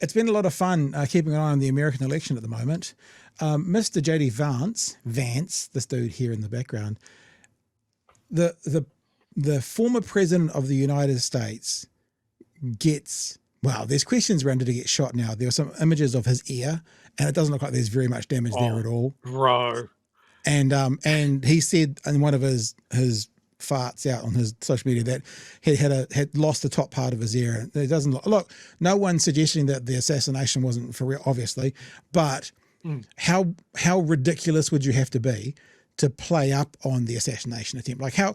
it's been a lot of fun keeping an eye on the American election at the moment. Mr. J.D. Vance, this dude here in the background, the former president of the United States gets, wow, there's questions around, did he get shot now? There are some images of his ear, and it doesn't look like there's very much damage there at all. Bro. And he said in one of his farts out on his social media that he had lost the top part of his ear. It doesn't look, no one's suggesting that the assassination wasn't for real, obviously, but how ridiculous would you have to be to play up on the assassination attempt? Like how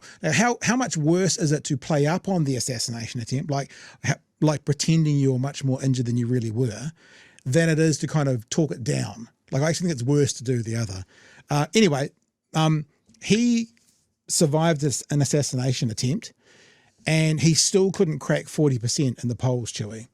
much worse is it to play up on the assassination attempt, like pretending you're much more injured than you really were, than it is to kind of talk it down? Like, I actually think it's worse to do the other. Anyway, he survived an assassination attempt, and he still couldn't crack 40% in the polls, Chewy.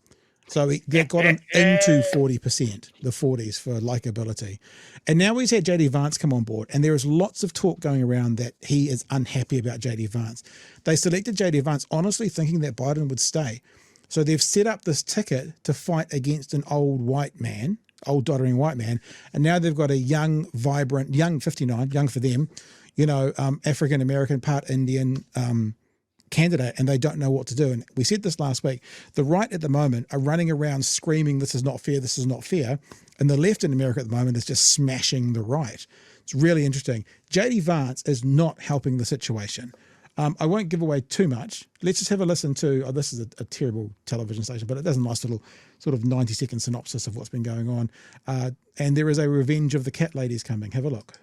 So that got him into 40%, the 40s for likability. And now he's had J.D. Vance come on board, and there is lots of talk going around that he is unhappy about J.D. Vance. They selected J.D. Vance honestly thinking that Biden would stay. So they've set up this ticket to fight against an old doddering white man, and now they've got a young, vibrant, young 59, young for them, African-American, part Indian candidate, and they don't know what to do. And we said this last week, the right at the moment are running around screaming, this is not fair, this is not fair, and the left in America at the moment is just smashing the right. It's really interesting. J.D. Vance is not helping the situation. I won't give away too much. Let's just have a listen to, this is a terrible television station, but it does a nice little sort of 90-second synopsis of what's been going on. And there is a revenge of the cat ladies coming. Have a look.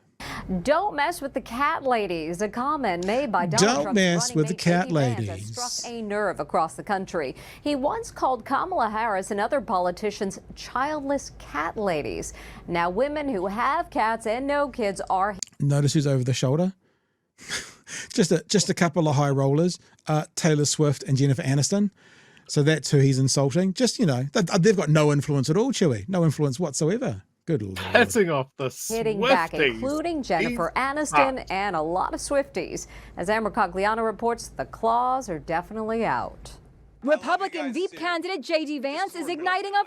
Don't mess with the cat ladies. A comment made by Donald Don't mess with the cat ladies. Has struck a nerve across the country. He once called Kamala Harris and other politicians childless cat ladies. Now women who have cats and no kids are... Notice who's over the shoulder? just a couple of high rollers, Taylor Swift and Jennifer Aniston. So that's who he's insulting. Just, they've got no influence at all, Chewy. No influence whatsoever. Good Lord. Passing off the Swifties. Hitting back, including Jennifer Aniston and a lot of Swifties. As Amber Cogliano reports, the claws are definitely out. Republican Veep candidate J.D. Vance is igniting a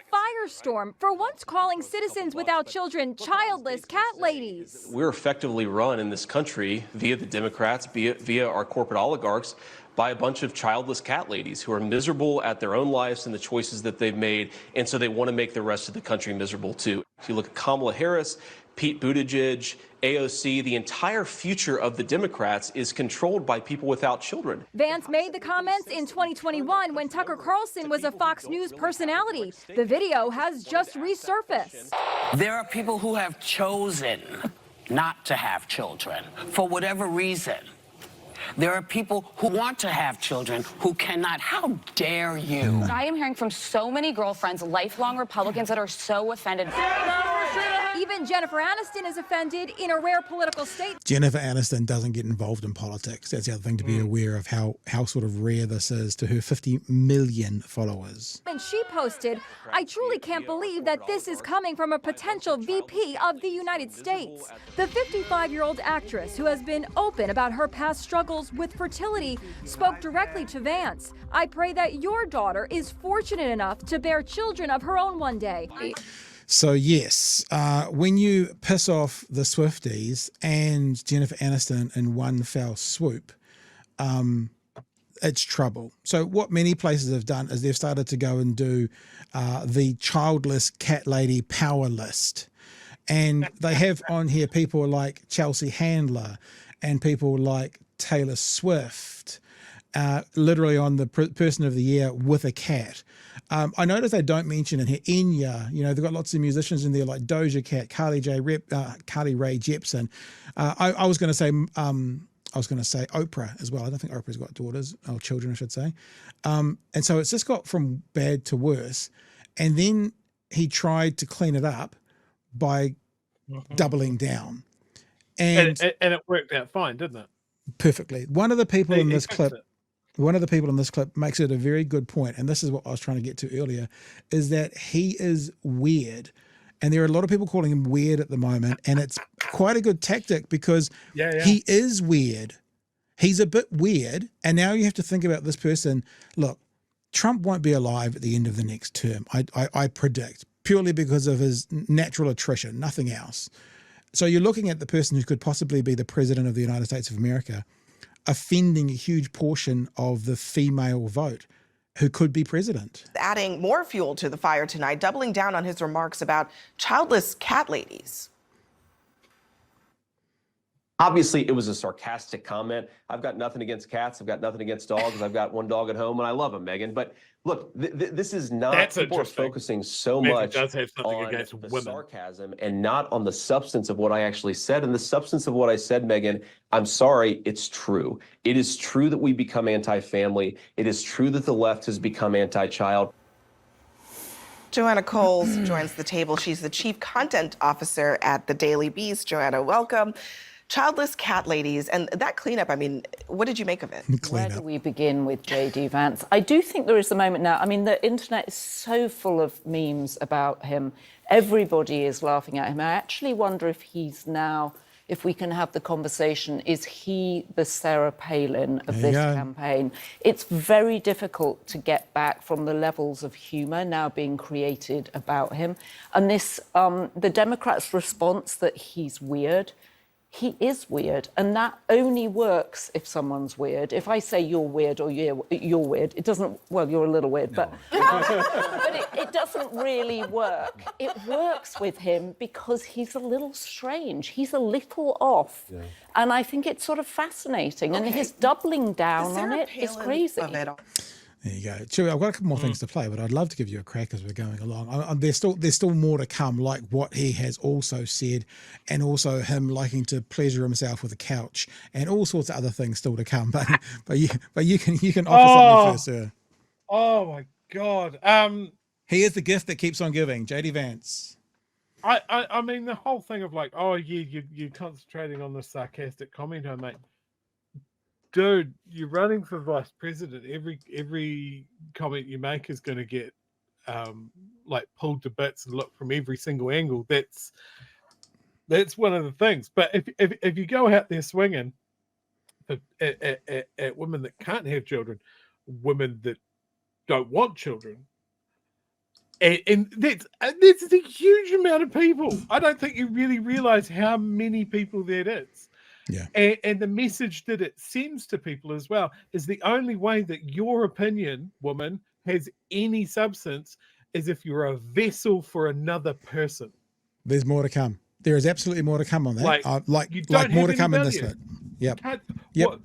firestorm for once calling citizens without children childless cat ladies. We're effectively run in this country via the Democrats, via our corporate oligarchs, by a bunch of childless cat ladies who are miserable at their own lives and the choices that they've made, and so they want to make the rest of the country miserable too. If you look at Kamala Harris, Pete Buttigieg, AOC, the entire future of the Democrats is controlled by people without children. Vance made the comments in 2021 when Tucker Carlson was a Fox News personality. The video has just resurfaced. There are people who have chosen not to have children for whatever reason. There are people who want to have children who cannot. How dare you? I am hearing from so many girlfriends, lifelong Republicans, that are so offended. Even Jennifer Aniston is offended in a rare political state. Jennifer Aniston doesn't get involved in politics. That's the other thing to be aware of, how sort of rare this is to her 50 million followers. And she posted, I truly can't believe that this is coming from a potential VP of the United States. The 55-year-old actress, who has been open about her past struggles with fertility, spoke directly to Vance. I pray that your daughter is fortunate enough to bear children of her own one day. So yes, when you piss off the Swifties and Jennifer Aniston in one fell swoop, it's trouble. So what many places have done is they've started to go and do the childless cat lady power list. And they have on here people like Chelsea Handler and people like Taylor Swift, literally on the person of the year with a cat. I notice they don't mention in here Enya. They've got lots of musicians in there like Doja Cat, Carly Rae Jepsen. I was going to say Oprah as well. I don't think Oprah's got daughters or children, I should say. And so it's just got from bad to worse. And then he tried to clean it up by doubling down, and it worked out fine, didn't it? Perfectly. One of the people in this clip makes it a very good point, and this is what I was trying to get to earlier, is that he is weird. And there are a lot of people calling him weird at the moment, and it's quite a good tactic because he is weird. He's a bit weird, and now you have to think about this person. Look, Trump won't be alive at the end of the next term, I predict, purely because of his natural attrition, nothing else. So you're looking at the person who could possibly be the president of the United States of America offending a huge portion of the female vote who could be president. Adding more fuel to the fire tonight, doubling down on his remarks about childless cat ladies. Obviously, it was a sarcastic comment. I've got nothing against cats. I've got nothing against dogs. I've got one dog at home, and I love him, Megan. But look, this is not. That's people are interesting. focusing so Megan much does have something on against the women. sarcasm and not on the substance of what I actually said. And the substance of what I said, Megan, I'm sorry, it's true. It is true that we become anti-family. It is true that the left has become anti-child. Joanna Coles joins the table. She's the chief content officer at the Daily Beast. Joanna, welcome. Childless cat ladies, and that cleanup, I mean, what did you make of it? Where do we begin with J.D. Vance? I do think there is a moment now. I mean, the internet is so full of memes about him. Everybody is laughing at him. I actually wonder if he's now, if we can have the conversation, is he the Sarah Palin of this campaign? It's very difficult to get back from the levels of humour now being created about him. And this, the Democrats' response that he's weird, he is weird, and that only works if someone's weird. If I say you're weird or you're weird, it doesn't, well, you're a little weird, no. but it doesn't really work. It works with him because he's a little strange. He's a little off. Yeah. And I think it's sort of fascinating. Okay. And his doubling down on it is crazy. There you go. Chewy, I've got a couple more things to play, but I'd love to give you a crack as we're going along. There's still more to come, like what he has also said, and also him liking to pleasure himself with a couch, and all sorts of other things still to come. But you can offer something first, sir. Oh my God. He is the gift that keeps on giving, J.D. Vance. I mean, the whole thing of like, oh yeah, you're concentrating on the sarcastic comment I made. Dude, you're running for vice president. Every comment you make is going to get like pulled to bits and look from every single angle. That's one of the things. But if you go out there swinging at women that can't have children, women that don't want children, and that's a huge amount of people. I don't think you really realize how many people that is. Yeah, and the message that it sends to people as well is the only way that your opinion, woman, has any substance is if you're a vessel for another person. There's more to come. There is absolutely more to come on that. Like more to come in this bit. Yep. What,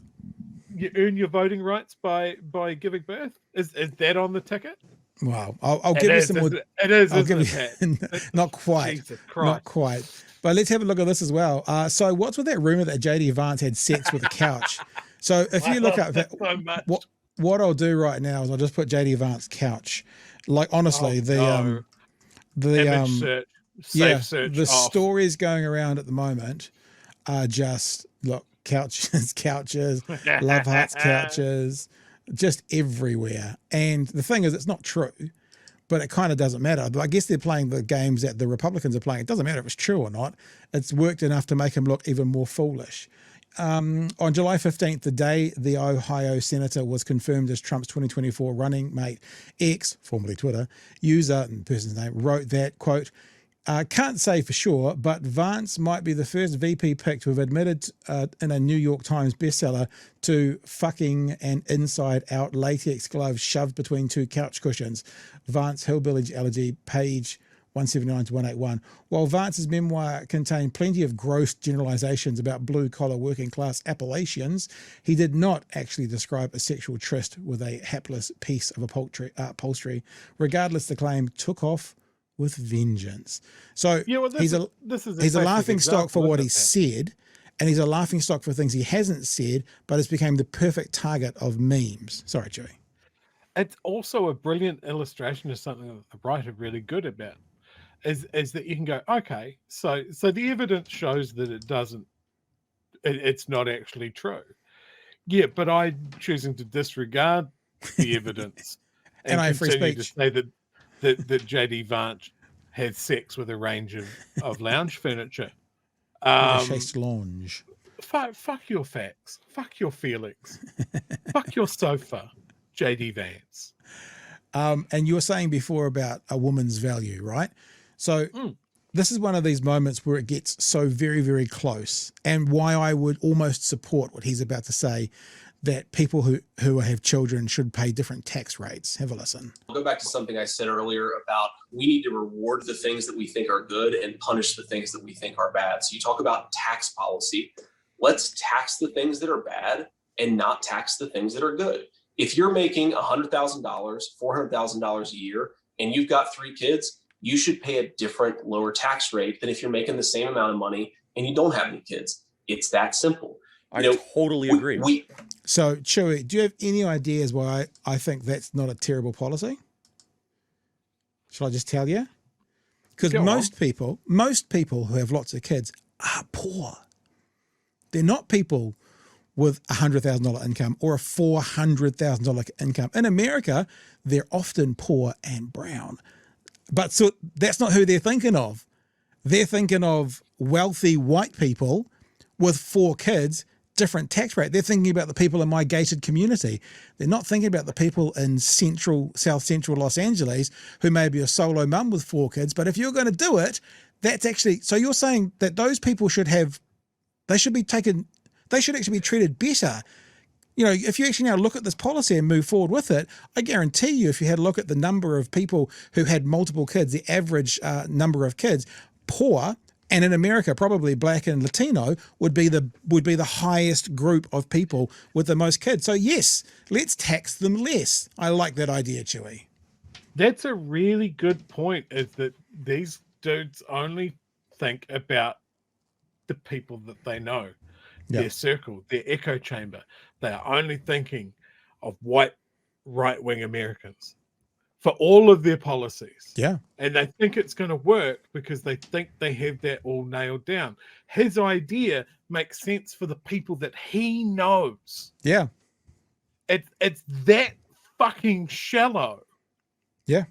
you earn your voting rights by giving birth? Is that on the ticket? Wow, I'll give you some more. It is. I'll give you, not quite. Not quite. But let's have a look at this as well. So what's with that rumor that J.D. Vance had sex with a couch? So if you look up that, what I'll do right now is I'll just put J.D. Vance couch. Like honestly, the stories going around at the moment are just couches, love hearts couches, just everywhere. And the thing is, it's not true. But it kind of doesn't matter. I guess they're playing the games that the Republicans are playing. It doesn't matter if it's true or not. It's worked enough to make him look even more foolish. On July 15th, the day the Ohio senator was confirmed as Trump's 2024 running mate, X, formerly Twitter, user, and person's name, wrote that, quote, can't say for sure, but Vance might be the first VP pick to have admitted in a New York Times bestseller to fucking an inside-out latex glove shoved between two couch cushions. Vance Hillbilly Elegy, page 179 to 181. While Vance's memoir contained plenty of gross generalizations about blue-collar working-class Appalachians, he did not actually describe a sexual tryst with a hapless piece of upholstery. Regardless, the claim took off with vengeance. So he's a laughing stock for what he said, and he's a laughing stock for things he hasn't said, but it's become the perfect target of memes. Sorry, Joey. It's also a brilliant illustration of something that the right are really good about, is that you can go, okay, so the evidence shows that it's not actually true. Yeah, but I'm choosing to disregard the evidence and I free speech. To say that J.D. Vance had sex with a range of lounge furniture. Chaise lounge. Fuck your facts. Fuck your feelings. Fuck your sofa, J.D. Vance. And you were saying before about a woman's value, right? So this is one of these moments where it gets so very, very close, and why I would almost support what he's about to say, that people who have children should pay different tax rates. Have a listen. I'll go back to something I said earlier about we need to reward the things that we think are good and punish the things that we think are bad. So you talk about tax policy. Let's tax the things that are bad and not tax the things that are good. If you're making $100,000, $400,000 a year, and you've got 3 kids, you should pay a different, lower tax rate than if you're making the same amount of money and you don't have any kids. It's that simple. I totally agree. So, Chewy, do you have any ideas why I think that's not a terrible policy? Shall I just tell you? Because most people who have lots of kids are poor. They're not people with $100,000 income or a $400,000 income. In America, they're often poor and brown. But so that's not who they're thinking of. They're thinking of wealthy white people with 4 kids, different tax rate. They're thinking about the people in my gated community. They're not thinking about the people in South Central Los Angeles who may be a solo mum with 4 kids. But if you're going to do it, that's actually, so you're saying that those people should actually be treated better. You know, if you actually now look at this policy and move forward with it, I guarantee you, if you had a look at the number of people who had multiple kids, the average number of kids, poor, and in America, probably Black and Latino would be the highest group of people with the most kids. So yes, let's tax them less. I like that idea, Chewy. That's a really good point, is that these dudes only think about the people that they know, their circle, their echo chamber. They are only thinking of white right-wing Americans for all of their policies. Yeah. And they think it's going to work because they think they have that all nailed down. His idea makes sense for the people that he knows. Yeah. It's that fucking shallow. Yeah.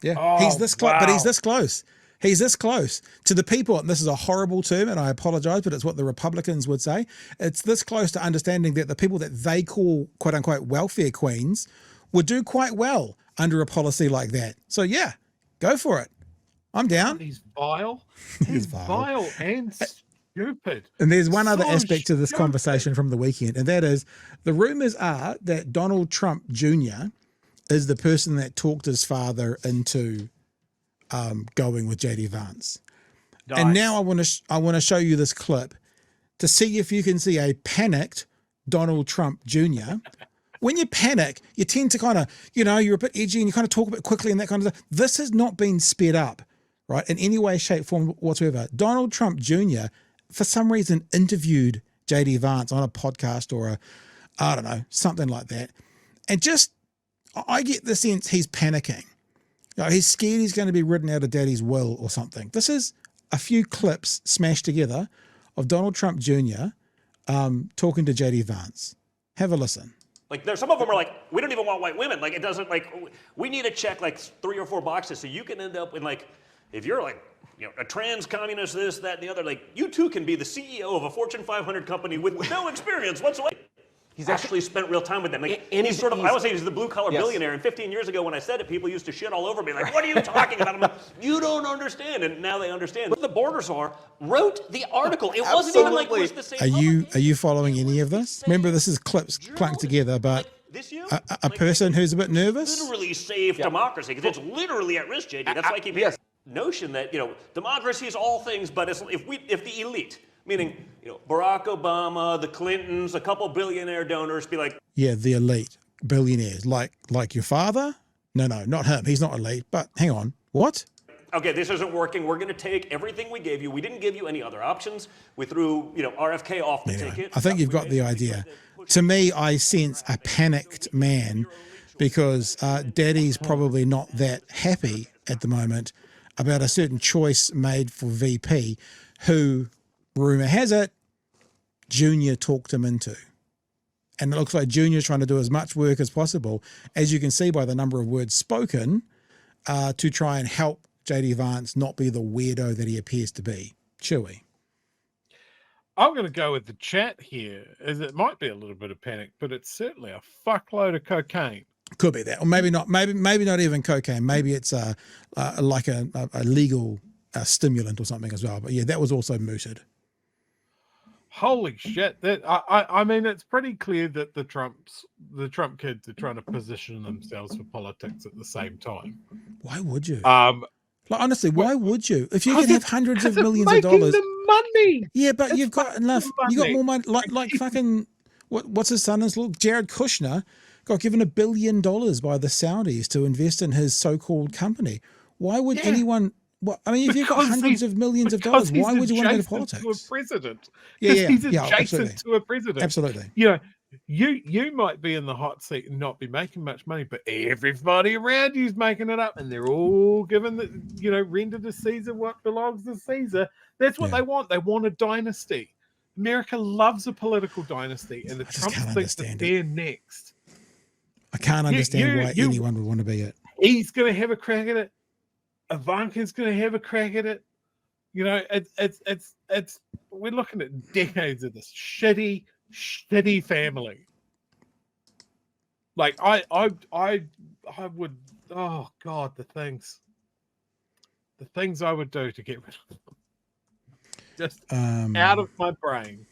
Yeah. Oh, he's this close, but he's wow. this close. He's this close to the people, and this is a horrible term, and I apologize, but it's what the Republicans would say. It's this close to understanding that the people that they call, quote unquote, welfare queens would do quite well under a policy like that. So yeah, go for it. I'm down. He's vile. He's vile and stupid. And there's one other So aspect to this stupid. conversation from the weekend, and that is the rumors are that Donald Trump Jr. is the person that talked his father into going with JD Vance. Nice. And now I want to show you this clip to see if you can see a panicked Donald Trump Jr. When you panic, you tend to kind of, you're a bit edgy and you kind of talk a bit quickly and that kind of stuff. This has not been sped up, right, in any way, shape, form whatsoever. Donald Trump Jr., for some reason, interviewed JD Vance on a podcast or something like that. And I get the sense he's panicking. He's scared he's going to be written out of daddy's will or something. This is a few clips smashed together of Donald Trump Jr. Talking to JD Vance. Have a listen. Like, there's some of them are like, we don't even want white women. Like, it doesn't, like, we need to check like 3 or 4 boxes so you can end up in, like, if you're like, a trans communist, this, that, and the other, like, you too can be the CEO of a Fortune 500 company with no experience whatsoever. He's actually spent real time with them. Like, and he's sort of, I would say he's the blue-collar billionaire. And 15 years ago when I said it, people used to shit all over me. Like, what are you talking about? I'm like, you don't understand. And now they understand. What the borders are, wrote the article. It wasn't even like we're the same. Are you following any of this? Remember, this is clips clunked together, but a person who's a bit nervous? Literally save democracy, because it's literally at risk, JD. That's why I keep hearing the notion that, democracy is all things, but if the elite, meaning, Barack Obama, the Clintons, a couple billionaire donors be like... Yeah, the elite billionaires, like your father? No, not him. He's not elite. But hang on, what? Okay, this isn't working. We're going to take everything we gave you. We didn't give you any other options. We threw, RFK off the ticket. I think you've got the idea. To me, I sense a panicked man because Daddy's probably not that happy at the moment about a certain choice made for VP who... Rumor has it, Junior talked him into. And it looks like Junior's trying to do as much work as possible, as you can see by the number of words spoken, to try and help JD Vance not be the weirdo that he appears to be. Chewy. I'm going to go with the chat here, as it might be a little bit of panic, but it's certainly a fuckload of cocaine. Could be that, or maybe not. Maybe not even cocaine. Maybe it's like a legal stimulant or something as well. But yeah, that was also mooted. Holy shit! That I mean, it's pretty clear that the Trump kids are trying to position themselves for politics at the same time. Why would you? Like honestly, why would you? If you could have hundreds of millions of dollars, the money. Yeah, but you've got enough. You got more money. Like fucking what's his son's look? Jared Kushner got given $1 billion by the Saudis to invest in his so-called company. Why would anyone? Well, I mean, if you've got hundreds of millions of dollars, why would you want to go to politics? To a president. Yeah, he's adjacent absolutely. to a president. Absolutely. You know, you might be in the hot seat and not be making much money, but everybody around you's making it up, and they're all given the render to Caesar what belongs to Caesar. That's what they want. They want a dynasty. America loves a political dynasty, and the Trump thinks that they're next. I can't understand why anyone would want to be it. He's going to have a crack at it. Ivanka's going to have a crack at it. You know, it's we're looking at decades of this shitty family. Like I would, oh God, the things I would do to get rid of them. Just out of my brain.